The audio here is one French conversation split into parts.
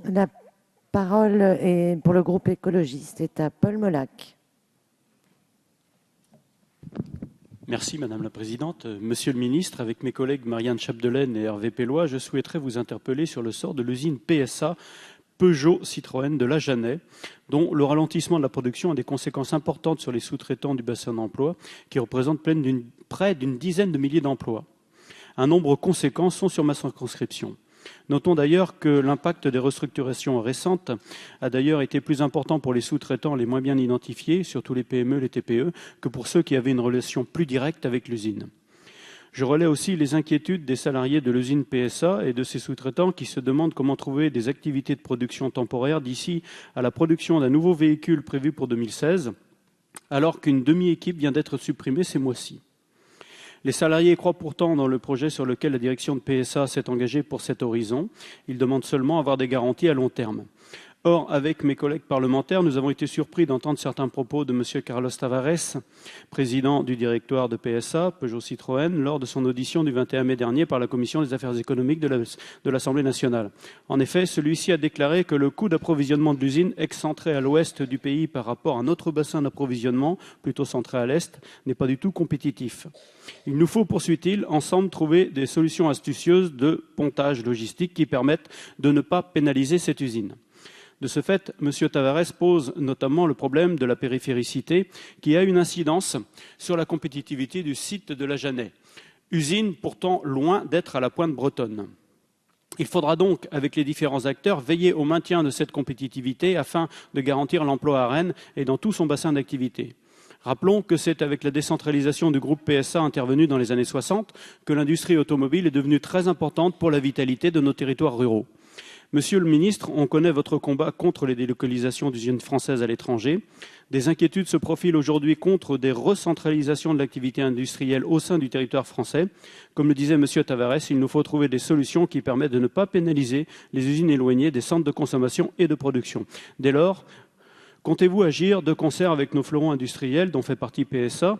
La parole est pour le groupe écologiste est à Paul Molac. Merci Madame la Présidente. Monsieur le Ministre, avec mes collègues Marianne Chapdelaine et Hervé Pellois, je souhaiterais vous interpeller sur le sort de l'usine PSA Peugeot Citroën de La Janais, dont le ralentissement de la production a des conséquences importantes sur les sous-traitants du bassin d'emploi, qui représentent près d'une dizaine de milliers d'emplois. Un nombre conséquent sont sur ma circonscription. Notons d'ailleurs que l'impact des restructurations récentes a d'ailleurs été plus important pour les sous-traitants les moins bien identifiés, surtout les PME, les TPE, que pour ceux qui avaient une relation plus directe avec l'usine. Je relais aussi les inquiétudes des salariés de l'usine PSA et de ses sous-traitants qui se demandent comment trouver des activités de production temporaires d'ici à la production d'un nouveau véhicule prévu pour 2016, alors qu'une demi-équipe vient d'être supprimée ces mois-ci. Les salariés croient pourtant dans le projet sur lequel la direction de PSA s'est engagée pour cet horizon. Ils demandent seulement à avoir des garanties à long terme. Or, avec mes collègues parlementaires, nous avons été surpris d'entendre certains propos de M. Carlos Tavares, président du directoire de PSA, Peugeot Citroën, lors de son audition du 21 mai dernier par la Commission des affaires économiques de l'Assemblée nationale. En effet, celui-ci a déclaré que le coût d'approvisionnement de l'usine, excentré à l'ouest du pays par rapport à un autre bassin d'approvisionnement, plutôt centré à l'est, n'est pas du tout compétitif. Il nous faut, poursuit-il, ensemble trouver des solutions astucieuses de pontage logistique qui permettent de ne pas pénaliser cette usine. De ce fait, M. Tavares pose notamment le problème de la périphéricité qui a une incidence sur la compétitivité du site de La Janais, usine pourtant loin d'être à la pointe bretonne. Il faudra donc, avec les différents acteurs, veiller au maintien de cette compétitivité afin de garantir l'emploi à Rennes et dans tout son bassin d'activité. Rappelons que c'est avec la décentralisation du groupe PSA intervenue dans les années 60 que l'industrie automobile est devenue très importante pour la vitalité de nos territoires ruraux. Monsieur le ministre, on connaît votre combat contre les délocalisations d'usines françaises à l'étranger. Des inquiétudes se profilent aujourd'hui contre des recentralisations de l'activité industrielle au sein du territoire français. Comme le disait M. Tavares, il nous faut trouver des solutions qui permettent de ne pas pénaliser les usines éloignées des centres de consommation et de production. Dès lors, comptez-vous agir de concert avec nos fleurons industriels, dont fait partie PSA,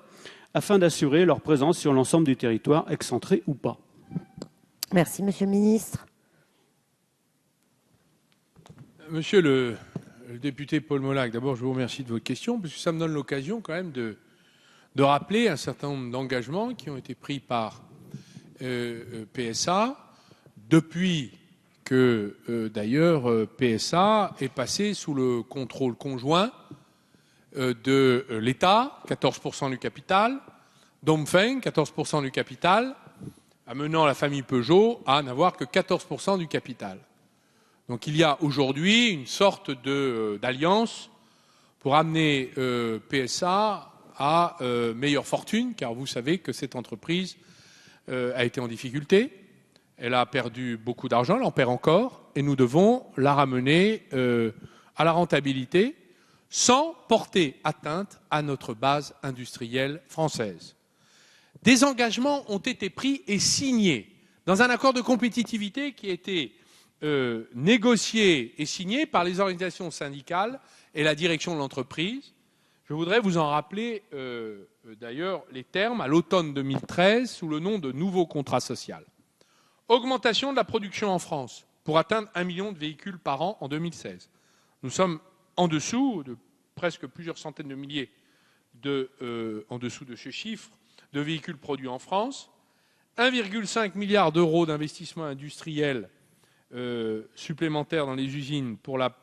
afin d'assurer leur présence sur l'ensemble du territoire, excentré ou pas? Merci, Monsieur le Ministre. Monsieur le député Paul Molac, d'abord je vous remercie de votre question, parce que ça me donne l'occasion quand même de rappeler un certain nombre d'engagements qui ont été pris par PSA depuis que d'ailleurs PSA est passé sous le contrôle conjoint de l'État, 14% du capital, Dongfeng, 14% du capital, amenant la famille Peugeot à n'avoir que 14% du capital. Donc il y a aujourd'hui une sorte d'alliance pour amener PSA à meilleure fortune, car vous savez que cette entreprise a été en difficulté, elle a perdu beaucoup d'argent, elle en perd encore, et nous devons la ramener à la rentabilité sans porter atteinte à notre base industrielle française. Des engagements ont été pris et signés dans un accord de compétitivité qui a été négocié et signé par les organisations syndicales et la direction de l'entreprise. Je voudrais vous en rappeler d'ailleurs les termes à l'automne 2013 sous le nom de nouveau contrat social. Augmentation de la production en France pour atteindre 1 million de véhicules par an en 2016. Nous sommes en dessous de presque plusieurs centaines de milliers en dessous de ce chiffre de véhicules produits en France. 1,5 milliard d'euros d'investissement industriel supplémentaires dans les usines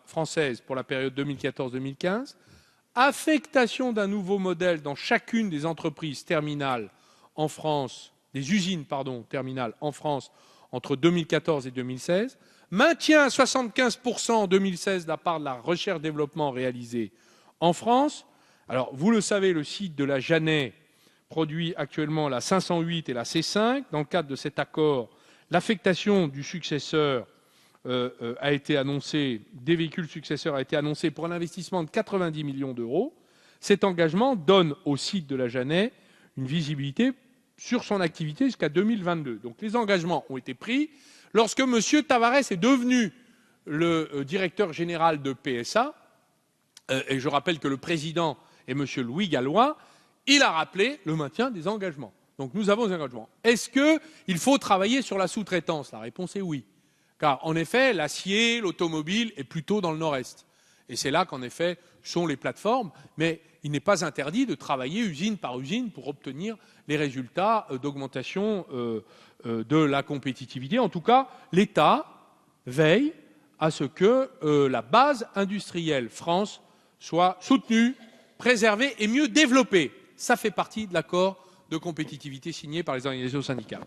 françaises pour la période 2014-2015, affectation d'un nouveau modèle dans chacune des entreprises terminales en France, des usines terminales en France entre 2014 et 2016, maintien à 75% en 2016 de la part de la recherche-développement réalisée en France. Alors, vous le savez, le site de La Janais produit actuellement la 508 et la C5. Dans le cadre de cet accord, l'affectation du successeur a été annoncée, des véhicules successeurs a été annoncée pour un investissement de 90 millions d'euros. Cet engagement donne au site de La Janais une visibilité sur son activité jusqu'à 2022. Donc les engagements ont été pris. Lorsque M. Tavares est devenu le directeur général de PSA, et je rappelle que le président est M. Louis Gallois, il a rappelé le maintien des engagements. Donc nous avons des engagements. Est-ce qu'il faut travailler sur la sous-traitance? La réponse est oui. Car, en effet, l'acier, l'automobile est plutôt dans le nord-est. Et c'est là qu'en effet sont les plateformes, mais il n'est pas interdit de travailler usine par usine pour obtenir les résultats d'augmentation de la compétitivité. En tout cas, l'État veille à ce que la base industrielle France soit soutenue, préservée et mieux développée. Ça fait partie de l'accord de compétitivité signé par les organisations syndicales.